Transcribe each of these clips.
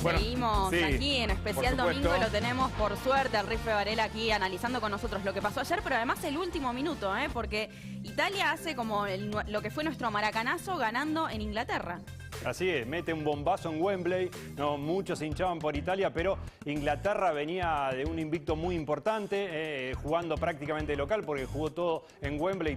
Bueno, seguimos sí, aquí en Especial por supuesto. Domingo. Lo tenemos por suerte al Rife Varela aquí analizando con nosotros lo que pasó ayer, pero además el último minuto, porque Italia hace como lo que fue nuestro maracanazo ganando en Inglaterra. Así es, mete un bombazo en Wembley, no, muchos se hinchaban por Italia, pero Inglaterra venía de un invicto muy importante, jugando prácticamente de local, porque jugó todo en Wembley,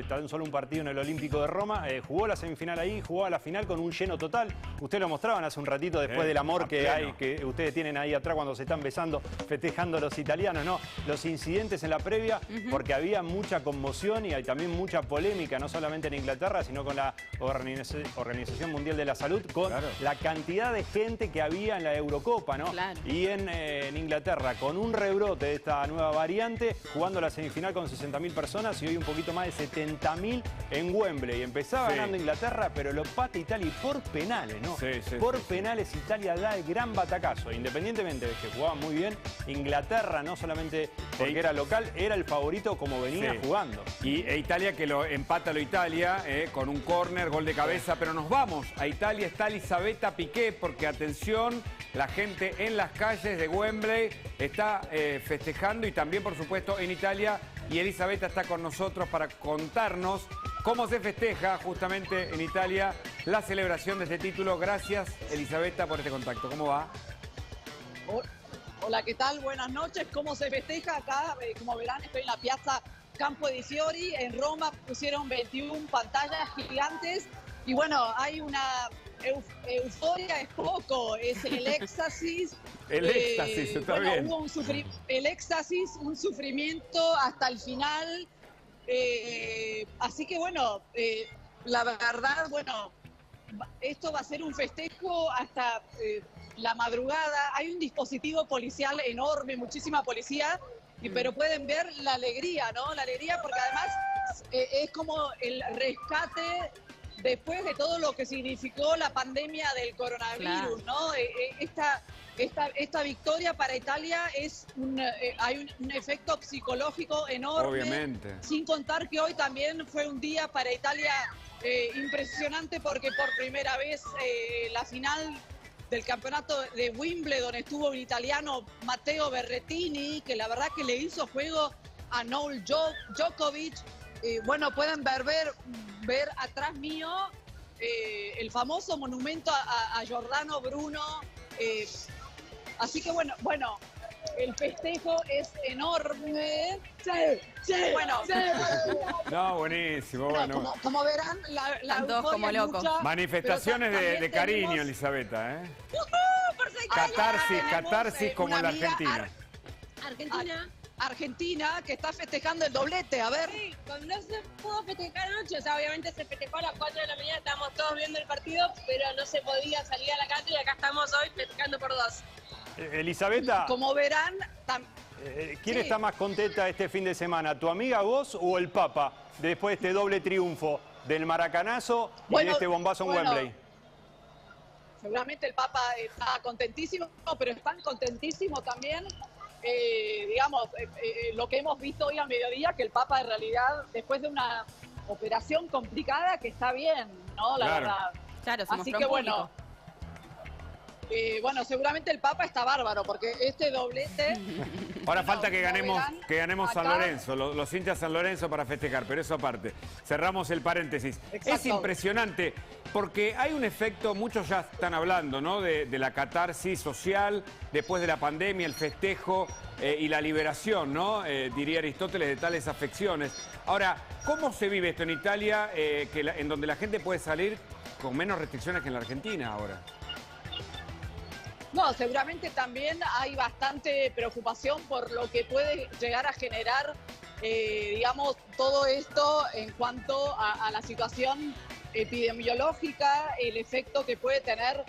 tan solo un partido en el Olímpico de Roma, jugó la semifinal ahí, jugó a la final con un lleno total. Ustedes lo mostraban hace un ratito después del amor que hay, que ustedes tienen ahí atrás cuando se están besando, festejando los italianos, ¿no? Los incidentes en la previa, porque había mucha conmoción y hay también mucha polémica, no solamente en Inglaterra, sino con la Organización Mundial de la Salud, con la cantidad de gente que había en la Eurocopa, ¿no? Claro. Y en Inglaterra, con un rebrote de esta nueva variante, jugando la semifinal con 60.000 personas y hoy un poquito más de 70.000 en Wembley. Empezaba ganando Inglaterra, pero lo pata Italia y por penales, ¿no? Por penales Italia da el gran batacazo. Independientemente de que jugaba muy bien, Inglaterra, no solamente porque era local, era el favorito como venía jugando. Y Italia que lo empata lo Italia con un córner, gol de cabeza, pero nos vamos a Italia. Está Elisabetta Piqué, porque atención, la gente en las calles de Wembley está festejando y también por supuesto en Italia, y Elisabetta está con nosotros para contarnos cómo se festeja justamente en Italia la celebración de este título. Gracias Elisabetta por este contacto, ¿cómo va? Hola, ¿qué tal? Buenas noches. ¿Cómo se festeja acá? Como verán, estoy en la Piazza Campo di Fiori. En Roma pusieron 21 pantallas gigantes. Y bueno, hay una euforia, es poco, es el éxtasis. El éxtasis, está bien. Hubo el éxtasis, un sufrimiento hasta el final. Así que bueno, la verdad, bueno, esto va a ser un festejo hasta la madrugada. Hay un dispositivo policial enorme, muchísima policía, pero pueden ver la alegría, ¿no? La alegría porque además es como el rescate después de todo lo que significó la pandemia del coronavirus, ¿no? Esta victoria para Italia hay un efecto psicológico enorme. Obviamente. Sin contar que hoy también fue un día para Italia impresionante porque por primera vez la final del campeonato de Wimbledon estuvo un italiano, Matteo Berrettini, que la verdad que le hizo juego a Novak Djokovic. Bueno, pueden ver atrás mío el famoso monumento a Giordano Bruno. Así que bueno, el festejo es enorme. Bueno. No, buenísimo, bueno. Como verán, la todos como locos. Manifestaciones de cariño, Elisabetta, ¿eh? Catarsis como en la Argentina. Argentina, que está festejando el doblete, a ver. Sí, no se pudo festejar anoche, o sea, obviamente se festejó a las 4 de la mañana, estábamos todos viendo el partido, pero no se podía salir a la calle y acá estamos hoy festejando por 2. Elisabetta, como verán, ¿quién está más contenta este fin de semana? ¿Tu amiga vos o el Papa? Después de este doble triunfo del maracanazo y de este bombazo en Wembley. Seguramente el Papa está contentísimo, pero están contentísimos también, lo que hemos visto hoy al mediodía, que el Papa en realidad, después de una operación complicada, que está bien, ¿no? La verdad. Claro, se Así mostró que público. bueno, seguramente el Papa está bárbaro, porque este doblete... Ahora falta que ganemos San Lorenzo, los hinchas San Lorenzo para festejar, pero eso aparte. Cerramos el paréntesis. Exacto. Es impresionante, porque hay un efecto, muchos ya están hablando, ¿no? De la catarsis social, después de la pandemia, el festejo y la liberación, ¿no? Diría Aristóteles, de tales afecciones. Ahora, ¿cómo se vive esto en Italia, en donde la gente puede salir con menos restricciones que en la Argentina ahora? No, seguramente también hay bastante preocupación por lo que puede llegar a generar, todo esto en cuanto a la situación epidemiológica, el efecto que puede tener.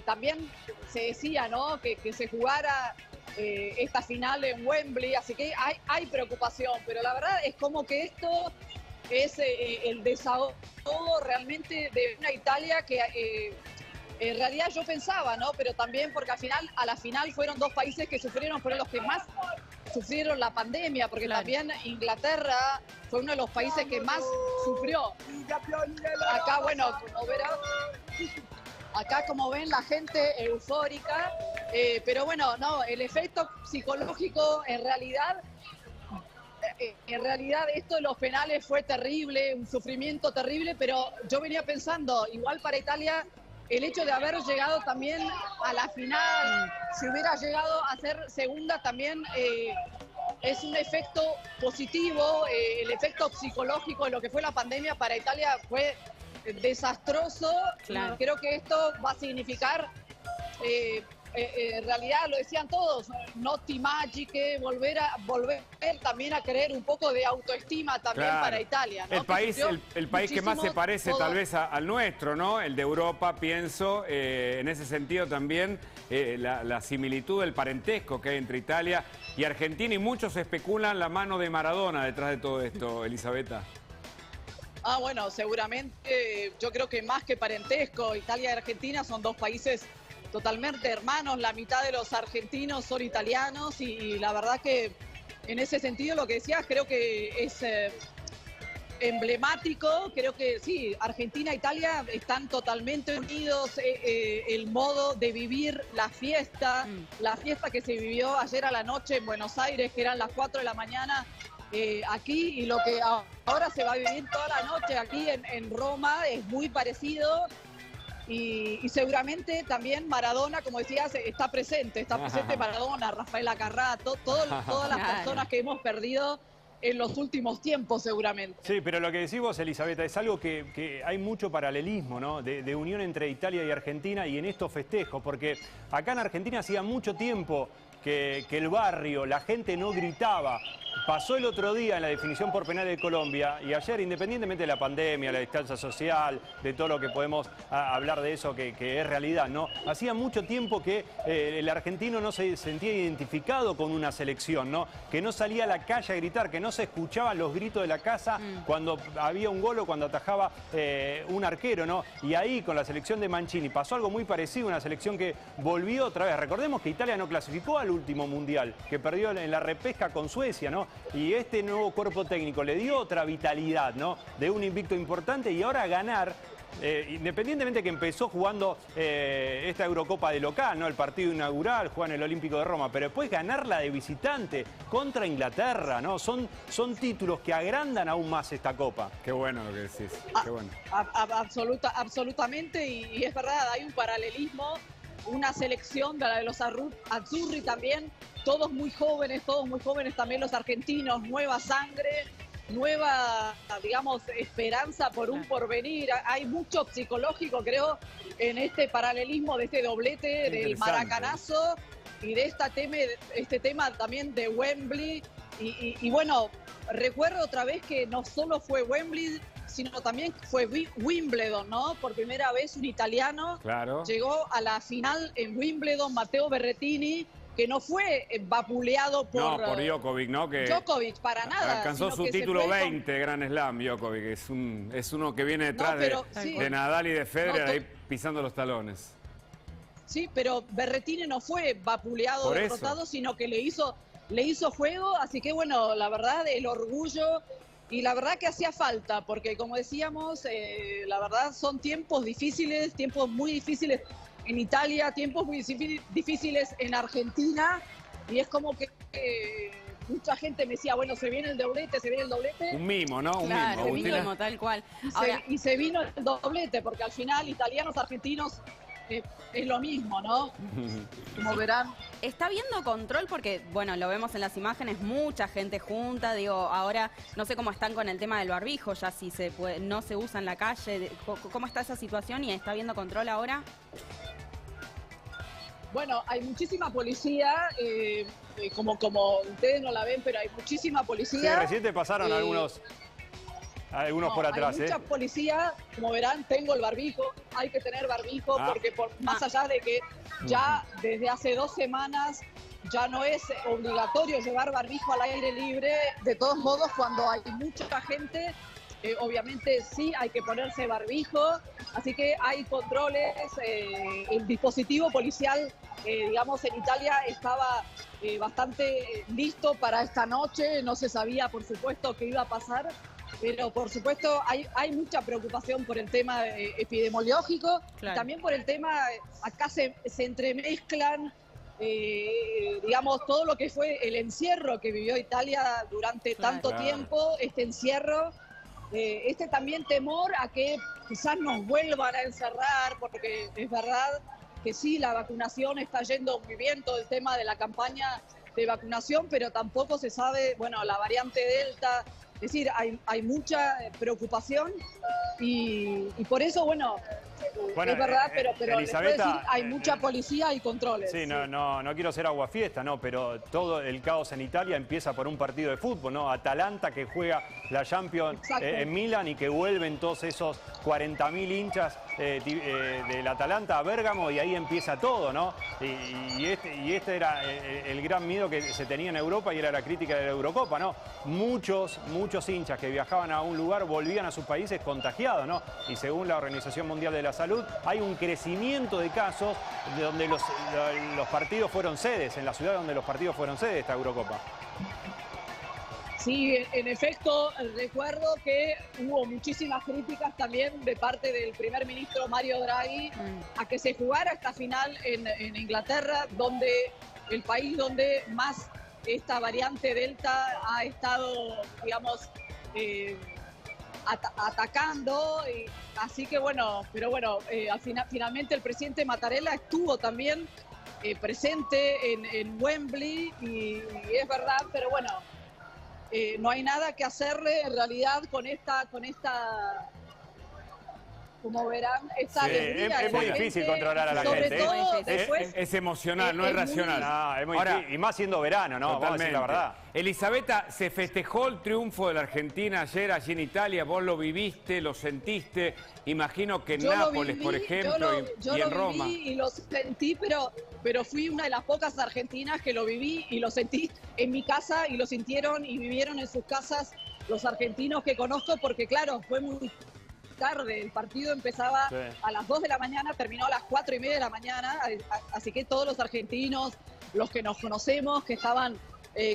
También se decía, ¿no?, que se jugara esta final en Wembley, así que hay preocupación, pero la verdad es como que esto es el desahogo realmente de una Italia que... en realidad yo pensaba, ¿no? Pero también porque a la final fueron dos países que fueron los que más sufrieron la pandemia, porque también Inglaterra fue uno de los países que más sufrió. Acá, bueno, como verán, Acá, como ven, la gente eufórica, pero bueno, no, el efecto psicológico en realidad esto de los penales fue terrible, un sufrimiento terrible, pero yo venía pensando, igual para Italia, el hecho de haber llegado también a la final, si hubiera llegado a ser segunda también es un efecto positivo, el efecto psicológico de lo que fue la pandemia para Italia fue desastroso. Claro. Creo que esto va a significar, en realidad lo decían todos, noti magiche, volver también a creer un poco de autoestima también para Italia, ¿no? El país que más se parece tal vez al nuestro, ¿no? El de Europa, pienso, en ese sentido también la similitud, el parentesco que hay entre Italia y Argentina, y muchos especulan la mano de Maradona detrás de todo esto, Elisabetta. Bueno, seguramente, yo creo que más que parentesco, Italia y Argentina son dos países totalmente hermanos, la mitad de los argentinos son italianos y la verdad que en ese sentido lo que decías creo que es emblemático, creo que sí, Argentina e Italia están totalmente unidos, el modo de vivir la fiesta que se vivió ayer a la noche en Buenos Aires, que eran las 4 de la mañana, aquí, y lo que ahora se va a vivir toda la noche aquí en Roma es muy parecido. Y seguramente también Maradona, como decías, está presente Maradona, Rafael Acarrá, todas las personas que hemos perdido en los últimos tiempos seguramente. Sí, pero lo que decís vos, Elisabetta, es algo que hay mucho paralelismo, ¿no? De unión entre Italia y Argentina y en estos festejos, porque acá en Argentina hacía mucho tiempo que el barrio, la gente no gritaba. Pasó el otro día en la definición por penal de Colombia y ayer, independientemente de la pandemia, la distancia social, de todo lo que podemos hablar de eso que es realidad, ¿no? Hacía mucho tiempo que el argentino no se sentía identificado con una selección, ¿no? Que no salía a la calle a gritar, que no se escuchaban los gritos de la casa cuando había un gol o cuando atajaba un arquero, ¿no? Y ahí con la selección de Mancini pasó algo muy parecido, una selección que volvió otra vez. Recordemos que Italia no clasificó al último mundial, que perdió en la repesca con Suecia, ¿no? Y este nuevo cuerpo técnico le dio otra vitalidad, ¿no? De un invicto importante y ahora ganar, independientemente que empezó jugando esta Eurocopa de local, ¿no? El partido inaugural, juega en el Olímpico de Roma, pero después ganarla de visitante contra Inglaterra, ¿no? Son títulos que agrandan aún más esta Copa. Qué bueno lo que decís, qué bueno. Absolutamente, y es verdad, hay un paralelismo, una selección de la de los azzurri también, todos muy jóvenes también los argentinos, nueva sangre, nueva, digamos, esperanza por un porvenir. Hay mucho psicológico, creo, en este paralelismo de este doblete del maracanazo y de este tema también de Wembley. Y bueno, recuerdo otra vez que no solo fue Wembley, sino también fue Wimbledon, ¿no? Por primera vez un italiano llegó a la final en Wimbledon, Matteo Berrettini, que no fue vapuleado por Djokovic, ¿no? Que Djokovic, para nada. Alcanzó su título 20 de Grand Slam, Djokovic. Es uno que viene detrás de Nadal y de Federer, ahí pisando los talones. Sí, pero Berrettini no fue vapuleado, derrotado, sino que le hizo juego. Así que, bueno, la verdad, el orgullo. Y la verdad que hacía falta, porque como decíamos, la verdad son tiempos difíciles, tiempos muy difíciles en Italia, tiempos muy difíciles en Argentina, y es como que mucha gente me decía, bueno, se viene el doblete. Un mimo, ¿no? Un mimo, tal cual. Y se vino el doblete, porque al final italianos, argentinos, es lo mismo, ¿no? Como verán. ¿Está viendo control? Porque, bueno, lo vemos en las imágenes, mucha gente junta. Digo, ahora no sé cómo están con el tema del barbijo, ya si no se usa en la calle. ¿Cómo está esa situación y está viendo control ahora? Bueno, hay muchísima policía, como ustedes no la ven, pero hay muchísima policía. Sí, recién te pasaron algunos por atrás. Hay mucha policía, como verán, tengo el barbijo, hay que tener barbijo, porque más allá de que ya desde hace 2 semanas ya no es obligatorio llevar barbijo al aire libre, de todos modos cuando hay mucha gente, obviamente sí hay que ponerse barbijo, así que hay controles, el dispositivo policial, digamos, en Italia estaba bastante listo para esta noche, no se sabía por supuesto qué iba a pasar, pero por supuesto hay mucha preocupación por el tema epidemiológico, Claro. también por el tema, acá se entremezclan, digamos, todo lo que fue el encierro que vivió Italia durante tanto tiempo, este encierro, este también temor a que quizás nos vuelvan a encerrar, porque es verdad que sí, la vacunación está yendo muy bien, todo el tema de la campaña de vacunación, pero tampoco se sabe, bueno, la variante Delta, es decir, hay mucha preocupación y por eso, bueno, es verdad, pero les puedo Elisabetta, decir, hay mucha policía y controles. Sí, no quiero ser aguafiesta, no, pero todo el caos en Italia empieza por un partido de fútbol, ¿no? Atalanta que juega la Champions en Milán y que vuelven todos esos 40.000 hinchas del Atalanta a Bérgamo y ahí empieza todo, ¿no? Y este era el gran miedo que se tenía en Europa y era la crítica de la Eurocopa, ¿no? Muchos hinchas que viajaban a un lugar volvían a sus países contagiados, ¿no? Y según la Organización Mundial de la Salud, hay un crecimiento de casos de donde los partidos fueron sedes, en la ciudad donde los partidos fueron sedes de esta Eurocopa. Sí, en efecto, recuerdo que hubo muchísimas críticas también de parte del primer ministro Mario Draghi a que se jugara esta final en Inglaterra, donde el país donde más esta variante Delta ha estado, digamos, atacando. Así que bueno, pero bueno, finalmente el presidente Mattarella estuvo también presente en Wembley y es verdad, pero bueno, no hay nada que hacerle en realidad con esta como verán, esta alegría. Es muy difícil controlar a la sobre gente. todo después, Es emocional, no es racional. No, es muy Ahora, difícil, y más siendo verano, ¿no? Vamos a decir la verdad. Elisabetta, se festejó el triunfo de la Argentina ayer allí en Italia. Vos lo viviste, lo sentiste. Imagino que en Nápoles, por ejemplo, y en Roma. Yo lo viví y lo sentí, pero fui una de las pocas argentinas que lo viví y lo sentí en mi casa y lo sintieron y vivieron en sus casas los argentinos que conozco, porque claro, fue muy tarde, el partido empezaba a las 2 de la mañana, terminó a las 4:30 de la mañana, así que todos los argentinos, los que nos conocemos, que estaban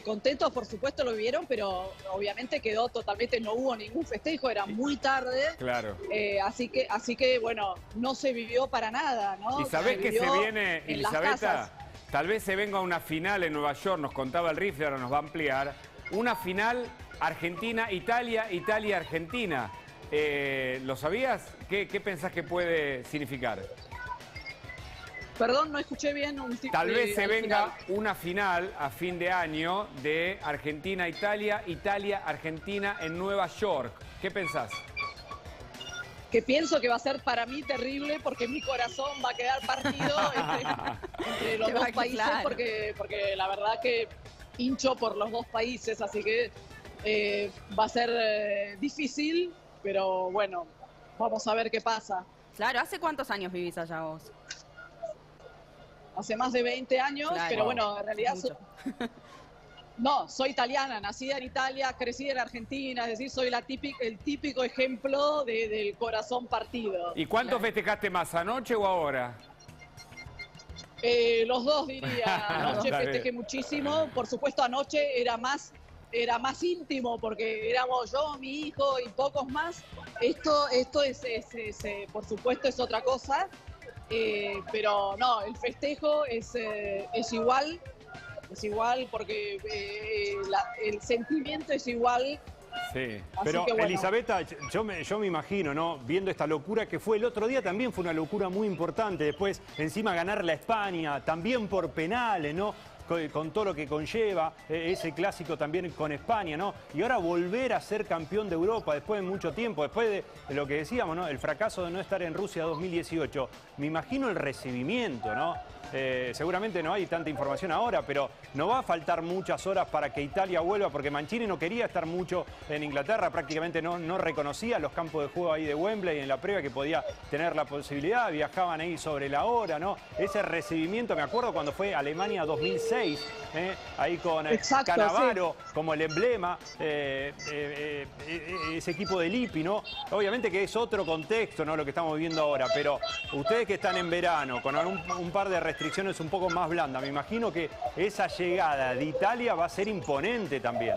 contentos, por supuesto lo vivieron, pero obviamente quedó totalmente, no hubo ningún festejo, era muy tarde, Claro. así que bueno, no se vivió para nada, ¿no? ¿Y sabés que se viene, en las Elisabetta? casas. Tal vez se venga una final en Nueva York, nos contaba el rifle, ahora nos va a ampliar. Una final Argentina-Italia, Italia-Argentina. ¿Lo sabías? ¿Qué pensás que puede significar? Perdón, no escuché bien. Tal vez se venga una final a fin de año de Argentina-Italia, Italia-Argentina en Nueva York. ¿Qué pensás? Que pienso que va a ser para mí terrible porque mi corazón va a quedar partido entre los dos países, claro. porque la verdad que hincho por los dos países, así que va a ser difícil, pero bueno, vamos a ver qué pasa. Claro, ¿hace cuántos años vivís allá vos? Hace más de 20 años, Claro. pero bueno, en realidad Mucho. soy italiana, nacida en Italia, crecí en Argentina, es decir, soy el típico ejemplo del corazón partido. ¿Y cuánto festejaste más, anoche o ahora? Los dos, diría. Anoche Está festejé bien. muchísimo. Por supuesto, anoche era más íntimo porque éramos yo, mi hijo y pocos más. Esto es por supuesto, es otra cosa. Pero no, el festejo es igual. Es igual porque el sentimiento es igual. Sí. Pero, que bueno. Elisabetta, yo me imagino, ¿no? Viendo esta locura que fue el otro día, también fue una locura muy importante. Después, encima, ganarle a España, también por penales, ¿no? Con todo lo que conlleva ese clásico también con España, ¿no? Y ahora volver a ser campeón de Europa después de mucho tiempo, después de lo que decíamos, ¿no? El fracaso de no estar en Rusia 2018. Me imagino el recibimiento, ¿no? Seguramente no hay tanta información ahora, pero no va a faltar muchas horas para que Italia vuelva, porque Mancini no quería estar mucho en Inglaterra, prácticamente no reconocía los campos de juego ahí de Wembley en la previa que podía tener la posibilidad, viajaban ahí sobre la hora, ¿no? Ese recibimiento, me acuerdo cuando fue Alemania 2006, ahí con Cannavaro como el emblema, ese equipo de Lippi, ¿no? Obviamente que es otro contexto, ¿no? Lo que estamos viviendo ahora, pero ustedes que están en verano, con un par de restricciones un poco más blandas, me imagino que esa llegada de Italia va a ser imponente también.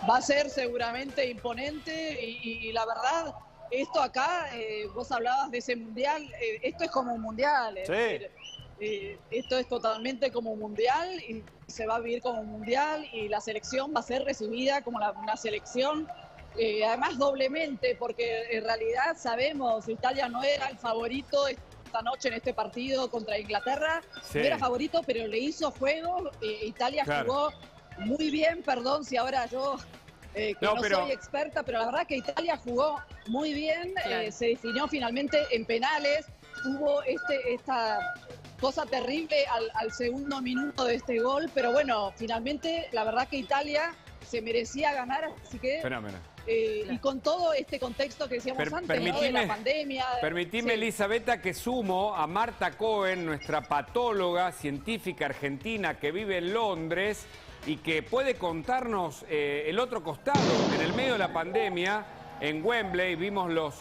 va a ser seguramente imponente y la verdad, esto acá, vos hablabas de ese mundial, esto es como un mundial. Sí. Esto es totalmente como un mundial y se va a vivir como un mundial y la selección va a ser recibida como una selección, además doblemente, porque en realidad sabemos, Italia no era el favorito esta noche en este partido contra Inglaterra, Sí. no era favorito, pero le hizo juego, Italia jugó muy bien, perdón si ahora yo... que no soy experta, pero la verdad que Italia jugó muy bien, se definió finalmente en penales, hubo esta cosa terrible al segundo minuto de este gol, pero bueno, finalmente la verdad que Italia se merecía ganar, así que... Fenómeno. Y con todo este contexto que decíamos antes, ¿no? De la pandemia... Permitime, sí. Elisabetta, que sumo a Marta Cohen, nuestra patóloga científica argentina que vive en Londres, y que puede contarnos el otro costado. En el medio de la pandemia, en Wembley, vimos los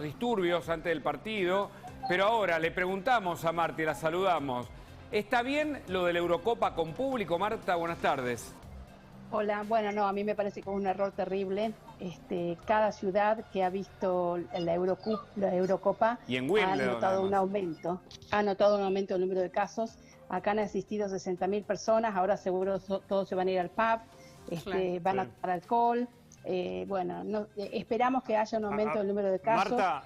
disturbios antes del partido, pero ahora le preguntamos a Marta y la saludamos. ¿Está bien lo de la Eurocopa con público, Marta? Buenas tardes. Hola, bueno, no, a mí me parece que es un error terrible. Cada ciudad que ha visto la Eurocopa y en Wimbledon, ha notado un aumento del número de casos. Acá han asistido 60.000 personas, ahora seguro todos se van a ir al pub, van a tomar alcohol. Esperamos que haya un aumento del número de casos. Marta,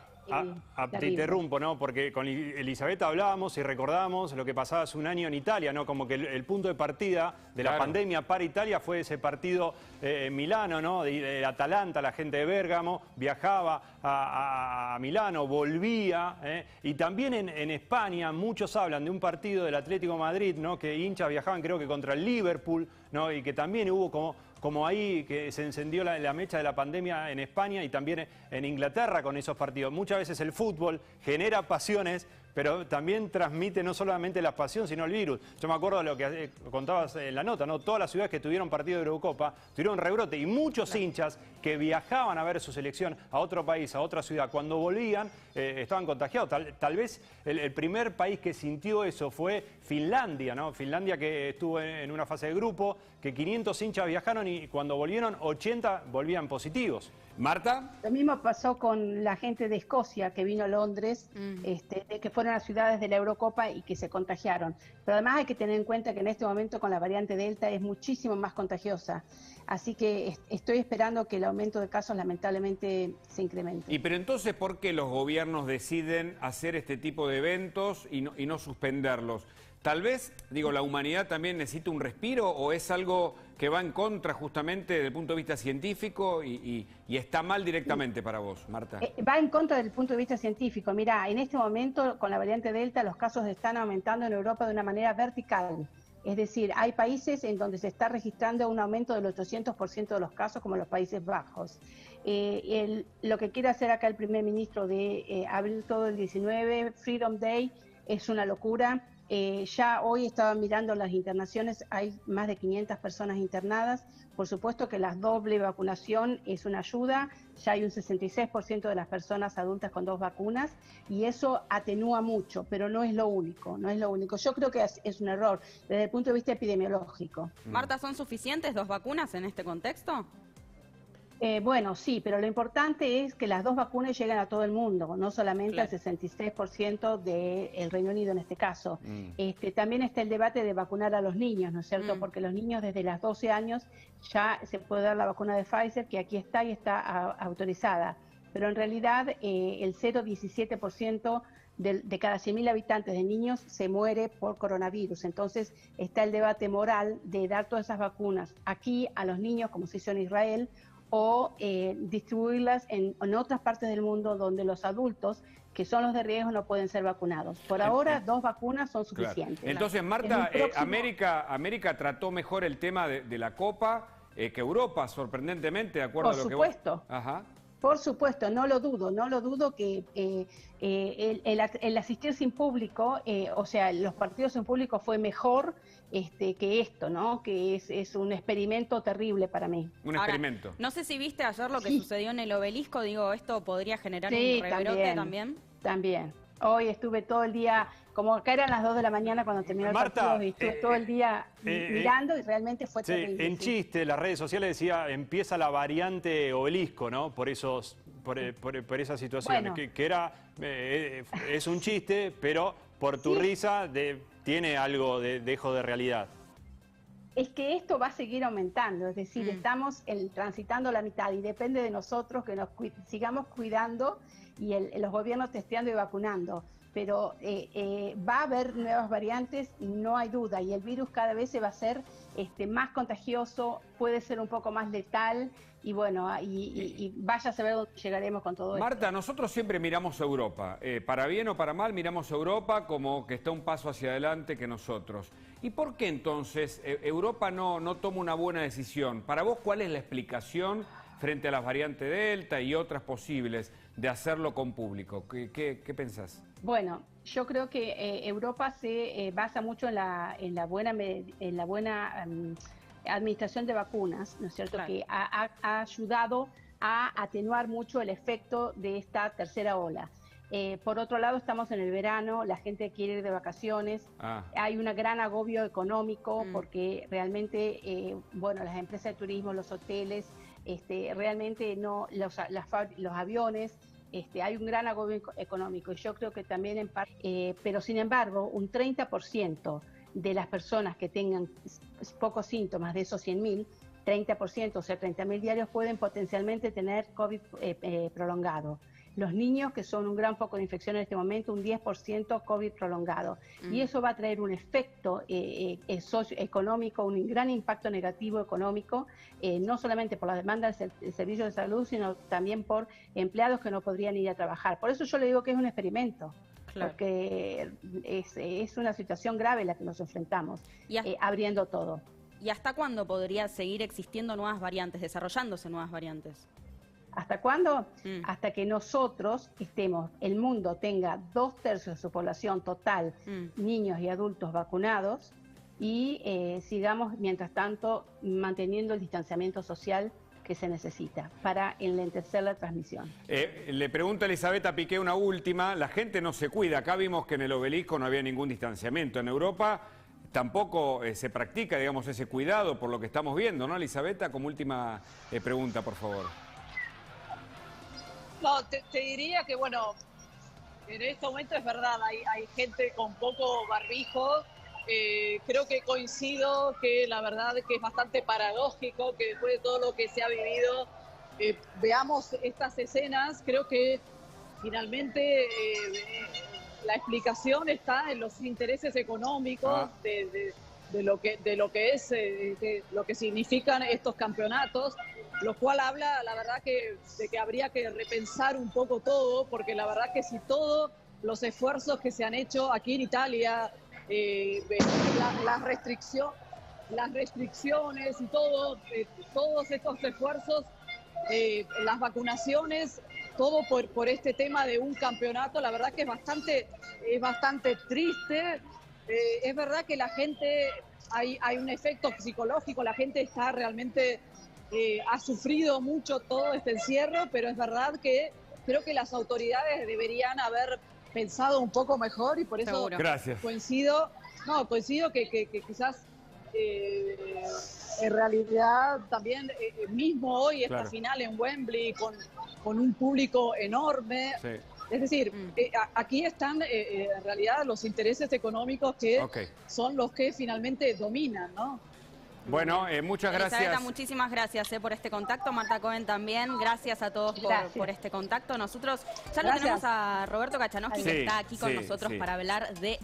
te interrumpo, ¿no? Porque con Elisabetta hablábamos y recordamos lo que pasaba hace un año en Italia, ¿no? Como que el punto de partida de la pandemia para Italia fue ese partido en Milano, ¿no? De Atalanta, la gente de Bérgamo viajaba a Milano, volvía, y también en España muchos hablan de un partido del Atlético de Madrid, ¿no? Que hinchas viajaban creo que contra el Liverpool, ¿no? Y que también hubo como ahí que se encendió la mecha de la pandemia en España y también en Inglaterra con esos partidos. Muchas veces el fútbol genera pasiones, pero también transmite no solamente la pasión, sino el virus. Yo me acuerdo de lo que contabas en la nota, ¿no? Todas las ciudades que tuvieron partido de Eurocopa tuvieron rebrote y muchos hinchas que viajaban a ver su selección a otro país, a otra ciudad, cuando volvían estaban contagiados. Tal vez el primer país que sintió eso fue Finlandia, ¿no? Finlandia, que estuvo en una fase de grupo, que 500 hinchas viajaron y cuando volvieron 80 volvían positivos. ¿Marta? Lo mismo pasó con la gente de Escocia que vino a Londres, que fueron a ciudades de la Eurocopa y que se contagiaron. Pero además hay que tener en cuenta que en este momento con la variante Delta es muchísimo más contagiosa. Así que estoy esperando que el aumento de casos lamentablemente se incremente. Y pero entonces, ¿por qué los gobiernos deciden hacer este tipo de eventos y no suspenderlos? Tal vez, la humanidad también necesita un respiro, o es algo que va en contra justamente desde el punto de vista científico y está mal directamente para vos, Marta. Va en contra del punto de vista científico. Mirá, en este momento con la variante Delta los casos están aumentando en Europa de una manera vertical. Es decir, hay países en donde se está registrando un aumento del 800% de los casos, como los Países Bajos. Lo que quiere hacer acá el primer ministro de abrir todo el 19, Freedom Day, es una locura. Ya hoy estaba mirando las internaciones, hay más de 500 personas internadas. Por supuesto que la doble vacunación es una ayuda, ya hay un 66% de las personas adultas con 2 vacunas y eso atenúa mucho, pero no es lo único, Yo creo que es un error desde el punto de vista epidemiológico. Marta, ¿son suficientes 2 vacunas en este contexto? Bueno, sí, pero lo importante es que las 2 vacunas lleguen a todo el mundo, no solamente al 66% del Reino Unido en este caso. También está el debate de vacunar a los niños, ¿no es cierto? Porque los niños desde los 12 años ya se puede dar la vacuna de Pfizer, que aquí está y está autorizada. Pero en realidad el 0,17% de cada 100.000 habitantes de niños se muere por coronavirus. Entonces está el debate moral de dar todas esas vacunas aquí a los niños, como se hizo en Israel, o distribuirlas en otras partes del mundo donde los adultos, que son los de riesgo, no pueden ser vacunados. Por ahora, 2 vacunas son suficientes. Claro. Entonces, Marta, América trató mejor el tema de la Copa que Europa, sorprendentemente, de acuerdo a lo que vos... Por supuesto. Ajá. Por supuesto, no lo dudo que el asistir sin público, los partidos en público fue mejor que esto, ¿no? Que es un experimento terrible para mí. Un experimento. No sé si viste ayer lo que sucedió en el Obelisco, esto podría generar un rebrote también. También. Hoy estuve todo el día, como acá eran las 2 de la mañana cuando terminó el partido, y estuve todo el día mirando y realmente fue terrible. En chiste, las redes sociales decía, empieza la variante Obelisco, ¿no? Por esa situación, Bueno. que era, es un chiste, pero por tu risa tiene algo de dejo de realidad. Es que esto va a seguir aumentando, es decir, estamos transitando la mitad y depende de nosotros que nos sigamos cuidando y los gobiernos testeando y vacunando. Pero va a haber nuevas variantes, no hay duda, y el virus cada vez se va a hacer más contagioso, puede ser un poco más letal, y bueno, y vaya a saber dónde llegaremos con todo esto. Marta, nosotros siempre miramos a Europa, para bien o para mal miramos a Europa como que está un paso hacia adelante que nosotros. ¿Y por qué entonces Europa no toma una buena decisión? Para vos, ¿cuál es la explicación frente a las variantes Delta y otras posibles de hacerlo con público? ¿Qué pensás? Bueno, yo creo que Europa se basa mucho en la buena administración de vacunas, ¿no es cierto? Claro. Que ha ayudado a atenuar mucho el efecto de esta tercera ola. Por otro lado, estamos en el verano, la gente quiere ir de vacaciones, hay un gran agobio económico porque realmente, bueno, las empresas de turismo, los hoteles, realmente no, los aviones, hay un gran agobio económico, y yo creo que también en parte, pero sin embargo, un 30% de las personas que tengan pocos síntomas, de esos 100.000, 30%, o sea, 30.000 diarios, pueden potencialmente tener COVID prolongado. Los niños, que son un gran foco de infección en este momento, un 10% COVID prolongado. Y eso va a traer un efecto socioeconómico, un gran impacto negativo económico, no solamente por la demanda del servicio de salud, sino también por empleados que no podrían ir a trabajar. Por eso yo le digo que es un experimento. Claro. Porque es una situación grave en la que nos enfrentamos, abriendo todo. ¿Y hasta cuándo podría seguir existiendo nuevas variantes, desarrollándose nuevas variantes? ¿Hasta cuándo? Hasta que nosotros el mundo tenga 2/3 de su población total, niños y adultos vacunados, y sigamos, mientras tanto, manteniendo el distanciamiento social que se necesita para enlentecer la transmisión. Le pregunto a Elisabetta Piqué una última. La gente no se cuida. Acá vimos que en el Obelisco no había ningún distanciamiento. En Europa tampoco se practica, digamos, ese cuidado por lo que estamos viendo, ¿no, Elisabetta? Como última pregunta, por favor. No, te diría que, bueno, en este momento es verdad, hay gente con poco barbijo. Creo que coincido que la verdad que es bastante paradójico que después de todo lo que se ha vivido veamos estas escenas. Creo que finalmente la explicación está en los intereses económicos de lo que significan estos campeonatos, lo cual habla, la verdad, de que habría que repensar un poco todo, porque la verdad que si todos los esfuerzos que se han hecho aquí en Italia, las restricciones y todos estos esfuerzos, las vacunaciones, todo por este tema de un campeonato, la verdad que es bastante triste. Es verdad que la gente, hay un efecto psicológico, la gente está realmente, ha sufrido mucho todo este encierro, pero es verdad que creo que las autoridades deberían haber pensado un poco mejor, y por eso coincido que quizás en realidad también mismo hoy esta final en Wembley con un público enorme. Sí. Es decir, aquí están en realidad los intereses económicos que son los que finalmente dominan, ¿no? Bueno, muchas gracias. Elisabetta, muchísimas gracias por este contacto. Marta Cohen también. Gracias a todos por este contacto. Nosotros ya lo tenemos a Roberto Kachanowski, que está aquí con nosotros para hablar de...